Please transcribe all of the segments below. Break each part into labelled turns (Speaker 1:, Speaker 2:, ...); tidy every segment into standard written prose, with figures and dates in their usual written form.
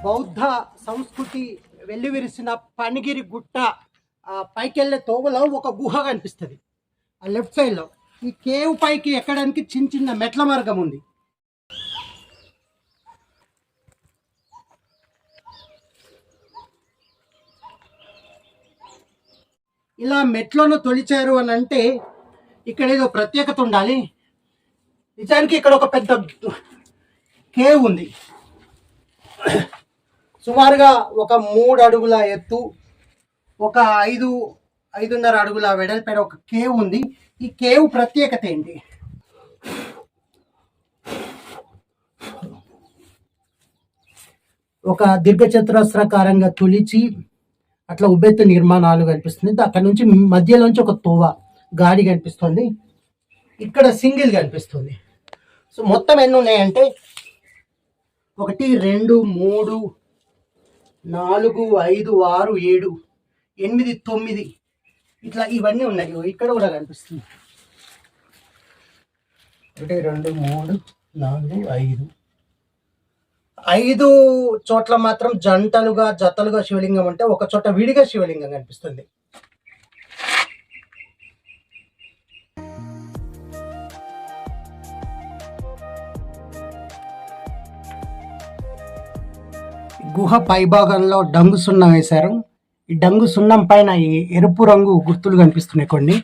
Speaker 1: బౌద్ధ సంస్కృతి వెల్లివిరిసిన పనిగిరి గుట్ట పైకి వెళ్ళే తోవలో ఒక గుహ కనిపిస్తుంది. ఆ లెఫ్ట్ సైడ్లో ఈ కేవ్ పైకి ఎక్కడానికి చిన్న చిన్న మెట్ల మార్గం ఉంది. ఇలా మెట్లను తొలిచారు అని అంటే ఇక్కడ ఏదో ప్రత్యేకత ఉండాలి. నిజానికి ఇక్కడ ఒక పెద్ద కేవ్ ఉంది. సుమారుగా ఒక 3 అడుగుల ఎత్తు, ఒక 5.5 అడుగుల వెడల్పైన ఒక కేవ్ ఉంది. ఈ కేవ్ ప్రత్యేకత ఏంటి? ఒక దీర్ఘచతురస్రాకారంగా తొలిచి అట్లా ఉబ్బెత్తు నిర్మాణాలు కనిపిస్తుంది. అక్కడ నుంచి మధ్యలోంచి ఒక తోవ గాడి కనిపిస్తుంది. ఇక్కడ సింగిల్ కనిపిస్తుంది. సో మొత్తం ఎన్ని ఉన్నాయంటే 1 2 3 4 5 6 7 8 9 ఇట్లా ఇవన్నీ ఉన్నాయి. ఇక్కడ కూడా కనిపిస్తుంది. 1 2 3 4 5 5 చోట్ల మాత్రం జంటలుగా జతలుగా శివలింగం అంటే ఒక చోట విడిగా శివలింగం కనిపిస్తుంది. గుహ పైభాగంలో డంగు సున్నం వేశారు. ఈ డంగు సున్నం పైన ఈ ఎరుపు రంగు గుర్తులు కనిపిస్తున్నాయి. కొన్ని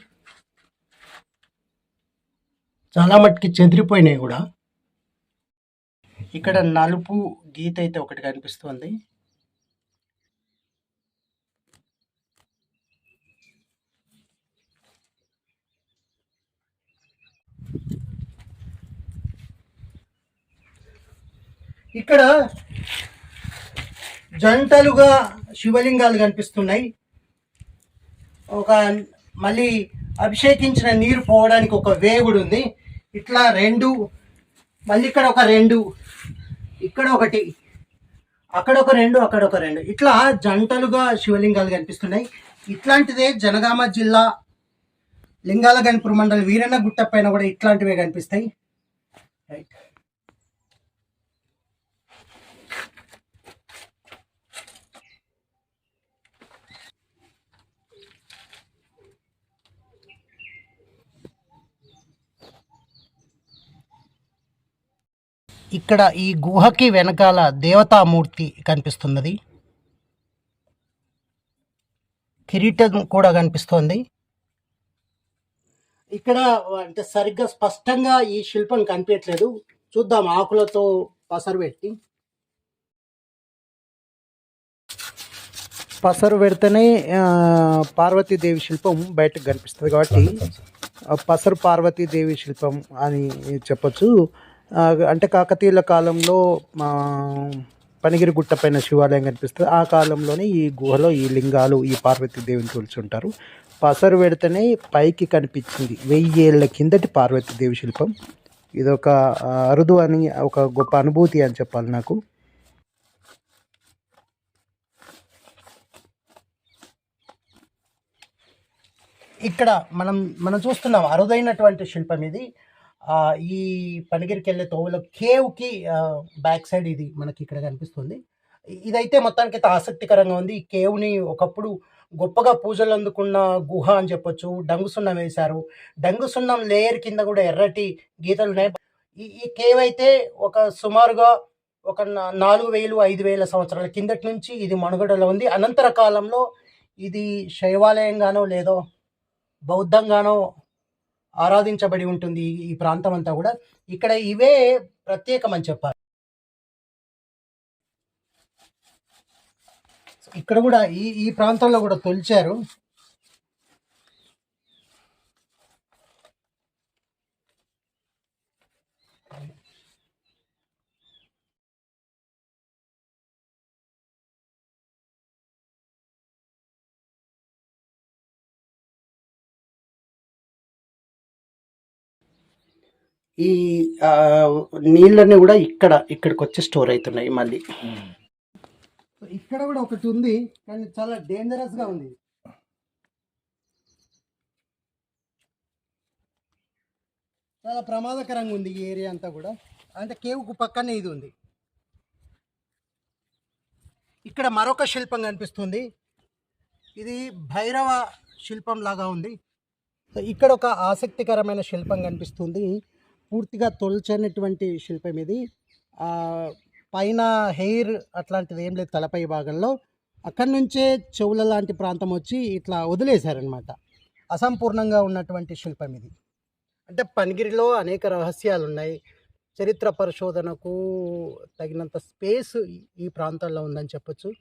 Speaker 1: చాలా మట్టుకి చెదిరిపోయినాయి కూడా. ఇక్కడ నలుపు గీత అయితే ఒకటి కనిపిస్తుంది. ఇక్కడ జంటలుగా శివలింగాలు కనిపిస్తున్నాయి. ఒక మళ్ళీ అభిషేకించిన నీరు పోవడానికి ఒక వేగుడు ఉంది. ఇట్లా 2, మళ్ళీ ఇక్కడ ఒక 2, ఇక్కడ ఒకటి, అక్కడ ఒక 2, అక్కడ ఒక 2, ఇట్లా జంటలుగా శివలింగాలు కనిపిస్తున్నాయి. ఇట్లాంటిదే జనగామ జిల్లా లింగాలగన్పూర్ మండలం వీరన్న గుట్ట పైన కూడా ఇట్లాంటివే కనిపిస్తాయి. రైట్. ఇక్కడ ఈ గుహకి వెనకాల దేవతామూర్తి కనిపిస్తున్నది. కిరీటం కూడా కనిపిస్తోంది. ఇక్కడ అంటే సరిగ్గా స్పష్టంగా ఈ శిల్పం కనిపించట్లేదు. చూద్దాం ఆకులతో పసరు పెట్టి. పసరు పెడితేనే పార్వతీదేవి శిల్పం బయటకు కనిపిస్తుంది కాబట్టి పసరు పార్వతీదేవి శిల్పం అని చెప్పచ్చు. అంటే కాకతీయుల కాలంలో పనిగిరి గుట్ట పైన శివాలయం కనిపిస్తుంది. ఆ కాలంలోనే ఈ గుహలో ఈ లింగాలు ఈ పార్వతీదేవిని కొలుచుంటారు. పసరు పెడితేనే పైకి కనిపించింది 1000 ఏళ్ల కిందటి పార్వతీదేవి శిల్పం. ఇదొక అరుదు అని, ఒక గొప్ప అనుభూతి అని చెప్పాలి నాకు. ఇక్కడ మనం చూస్తున్నాం అరుదైనటువంటి శిల్పం ఇది. ఈ పనిగిరికి వెళ్ళే తోవలో కేవ్కి బ్యాక్ సైడ్ ఇది మనకి ఇక్కడ కనిపిస్తుంది. ఇదైతే మొత్తానికైతే ఆసక్తికరంగా ఉంది. ఈ కేవ్ని ఒకప్పుడు గొప్పగా పూజలు అందుకున్న గుహ అని చెప్పొచ్చు. డంగు సున్నం వేశారు. డంగు సున్నం లేయర్ కింద కూడా ఎర్రటి గీతలు ఉన్నాయి. ఈ కేవ్ అయితే ఒక సుమారుగా ఒక 4000 5000 సంవత్సరాల కిందటి నుంచి ఇది మనుగడలో ఉంది. అనంతర కాలంలో ఇది శైవాలయంగానో లేదో బౌద్ధంగానో ఆరాధించబడి ఉంటుంది ఈ ప్రాంతం అంతా కూడా. ఇక్కడ ఇవే ప్రత్యేకమని చెప్పాలి. ఇక్కడ కూడా ఈ ప్రాంతంలో కూడా తొలిచారు. ఈ నీళ్ళన్నీ కూడా ఇక్కడికి వచ్చి స్టోర్ అవుతున్నాయి మళ్ళీ. ఇక్కడ కూడా ఒకటి ఉంది, కానీ చాలా డేంజరస్గా ఉంది. చాలా ప్రమాదకరంగా ఉంది ఈ ఏరియా అంతా కూడా. అంటే కేవ్కు పక్కనే ఇది ఉంది. ఇక్కడ మరొక శిల్పం కనిపిస్తుంది. ఇది భైరవ శిల్పం లాగా ఉంది. ఇక్కడ ఒక ఆసక్తికరమైన శిల్పం కనిపిస్తుంది. పూర్తిగా తొలచనటువంటి శిల్పం ఇది. పైన హెయిర్ అట్లాంటిది ఏం లేదు తలపై భాగంలో. అక్కడి నుంచే చెవుల లాంటి ప్రాంతం వచ్చి ఇట్లా వదిలేశారనమాట. అసంపూర్ణంగా ఉన్నటువంటి శిల్పం ఇది. అంటే పనిగిరిలో అనేక రహస్యాలు ఉన్నాయి. చరిత్ర పరిశోధనకు తగినంత స్పేస్ ఈ ప్రాంతాల్లో ఉందని చెప్పొచ్చు.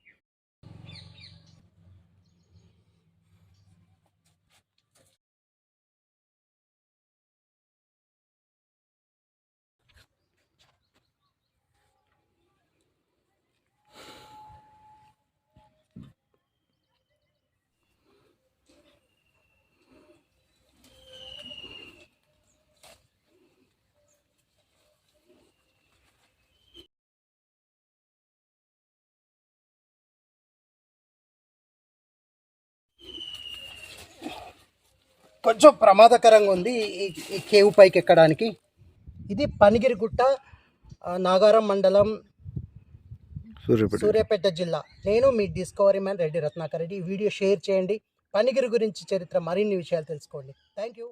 Speaker 1: కొంచెం ప్రమాదకరంగా ఉంది ఈ కేవ్ పైకి ఎక్కడానికి. ఇది పనిగిరిగుట్ట, నాగారం మండలం, సూర్యాపేట జిల్లా. నేను మీ డిస్కవరీ మ్యాన్ రెడ్డి రత్నాకర్ రెడ్డి. ఈ వీడియో షేర్ చేయండి. పనిగిరి గురించి చరిత్ర మరిన్ని విషయాలు తెలుసుకోండి. Thank you.